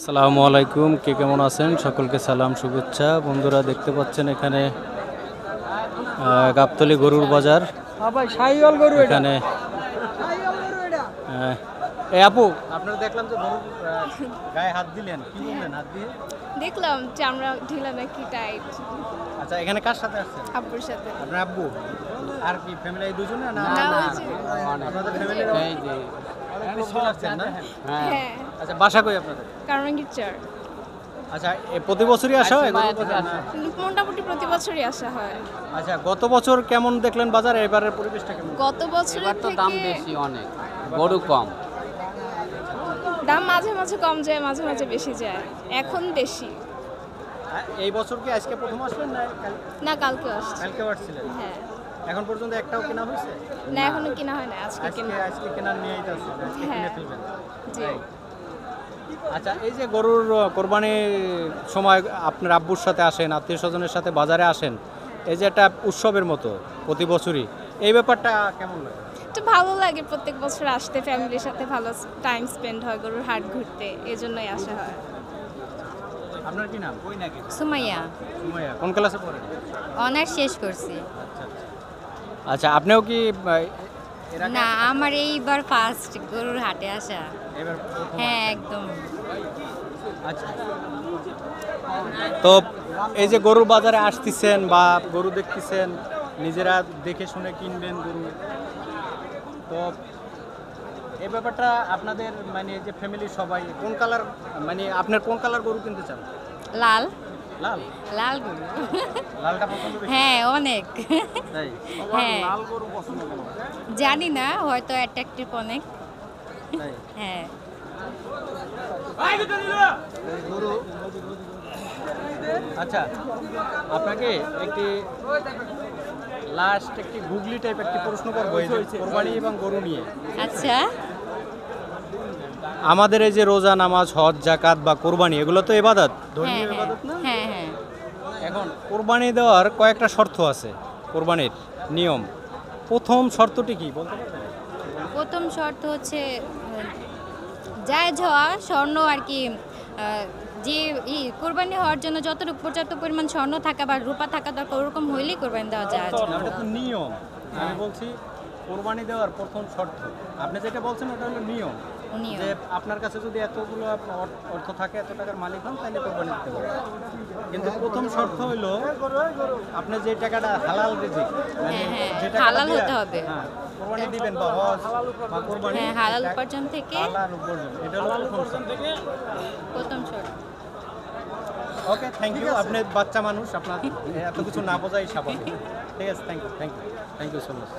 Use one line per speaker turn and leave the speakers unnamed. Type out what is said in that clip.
আসসালামু আলাইকুম, কে কেমন আছেন? সকলকে সালাম শুভেচ্ছা। বন্ধুরা দেখতে পাচ্ছেন এখানে গাবতলী গরুর বাজার। এখানে এই আপু, আপনারা দেখলাম যে গরুর গায়ে হাত দিলেন, কি বললেন হাত দিয়ে?
দেখলাম চামড়া ঢিলা নাকি টাইট।
আচ্ছা, এখানে কার সাথে আসছেন?
আব্বুর সাথে।
আপনার আব্বু আর কি ফ্যামিলি এই দুজনে না?
না, ওই যে।
আপনাদের ফ্যামিলির এই যে চলে আসছেন না?
হ্যাঁ,
আচ্ছা, বাসা কই আপনাদের?
কারমাঙ্গীর চর।
আচ্ছা, প্রতি বছরই আসা হয় গরুর বাজার?
মোটামুটি প্রতি বছরই আসা হয়।
আচ্ছা, গত বছর কেমন দেখলেন বাজার? এবারের পরিবেশটা কেমন?
গত বছরের
এবার তো
থেকে
দাম বেশি অনেক, গরু কম।
দাম মাঝে মাঝে কম যায়, মাঝে মাঝে বেশি যায়। এখন বেশি।
এই বছর কি আজকে প্রথম আসলেন না
না, কালকে আসছে।
কালকেও আসছিলেন?
হ্যাঁ,
এখন পর্যন্ত একটাও কেনা হয়েছে?
না এখনো কিনা হয় না, আজকে কিনা।
আজকে কেনার নিয়েই তো আছেন, আজকে কিনে
হ্যাঁ।
ফেলবেন।
জি।
আচ্ছা, এই যে গরুর কোরবানির সময় আপনার আব্বুর সাথে আসেন, আত্মীয় স্বজনের সাথে বাজারে আসেন, এই যে একটা উৎসবের মতো প্রতি বছরই, এই ব্যাপারটা কেমন লাগে?
একটু ভালো লাগে প্রত্যেক বছর আসতে, ফ্যামিলির সাথে ভালো টাইম স্পেন্ড হয় গরুর হাট ঘুরতে, এজন্যই আসা হয়।
আপনার কি নাম?
সুমাইয়া,
সুমাইয়া। কোন ক্লাসে পড়েন?
অনার্স শেষ করছি।
আচ্ছা, আপনিও কি এর আগে
না, আমার এইবার ফার্স্ট গরুর হাটে আসা।
এবার প্রথম?
হ্যাঁ, একদম।
আচ্ছা, তো এই যে গরুর বাজারে আসতেছেন বা গরু দেখতেছেন, নিজেরা দেখে শুনে কিনবেন গরু, তো এই ব্যাপারটা আপনাদের মানে যে ফ্যামিলির সবাই কোন কালার, মানে আপনার কোন কালার গরু কিনতে চান?
লাল,
লাল?
লাল গরু।
লালটা পছন্দ বেশি?
হ্যাঁ, অনেক।
তাই?
হ্যাঁ,
লাল গরু পছন্দ কেন?
জানি না, হয়তো অ্যাট্রাকটিভ অনেক।
তাই?
হ্যাঁ।
আচ্ছা, আপনাকে একটি লাস্ট একটি গুগলি টাইপ একটি প্রশ্ন করবো এই যে কোরবানি এবং গরু নিয়ে।
আচ্ছা।
আমাদের এই যে রোজা, নামাজ, হজ, জাকাত বা কোরবানি, এগুলো তো ইবাদত,
হ্যাঁ,
ধর্মীয়
হ্যাঁ,
ইবাদত না?
হ্যাঁ, হ্যাঁ।
এখন কোরবানি দেওয়ার কয়েকটা শর্ত আছে, কোরবানির নিয়ম। প্রথম শর্তটি কি বলতে পারবেন?
প্রথম শর্ত হচ্ছে জায়েজ হওয়া, স্বর্ণ আর কি, যে কোরবানি হওয়ার জন্য যতটুকু পর্যাপ্ত পরিমাণ স্বর্ণ থাকা বা রূপা থাকা দরকার, ওরকম হইলেই কোরবানি দেওয়া যায়।
না, ওটা তো নিয়ম। আমি বলছি কোরবানি দেওয়ার প্রথম শর্ত। আপনি যেটা বলছেন ওটা হলো নিয়ম,
নিয়ম।
যে আপনার কাছে যদি এতগুলো অর্থ থাকে, এত টাকার মালিক হন, তাহলে কোরবানি দিতে পারবেন। কিন্তু প্রথম শর্ত হইলো আপনি যে টাকাটা হালাল রিজিক, মানে
হ্যাঁ, হ্যাঁ,
যে টাকাটা
হালাল
দিয়া,
হতে হবে।
হ্যাঁ, কোরবানি দিবেন বা হজ বা কোরবানি,
হ্যাঁ, হালাল উপার্জন থেকে।
হালাল উপার্জন, এটা হলো প্রথম শর্ত।
প্রথম শর্ত।
ওকে, থ্যাংক ইউ। আপনি বাচ্চা মানুষ, আপনার এত কিছু না বোঝাই স্বাভাবিক। ঠিক আছে, thank you, thank you, thank you so much.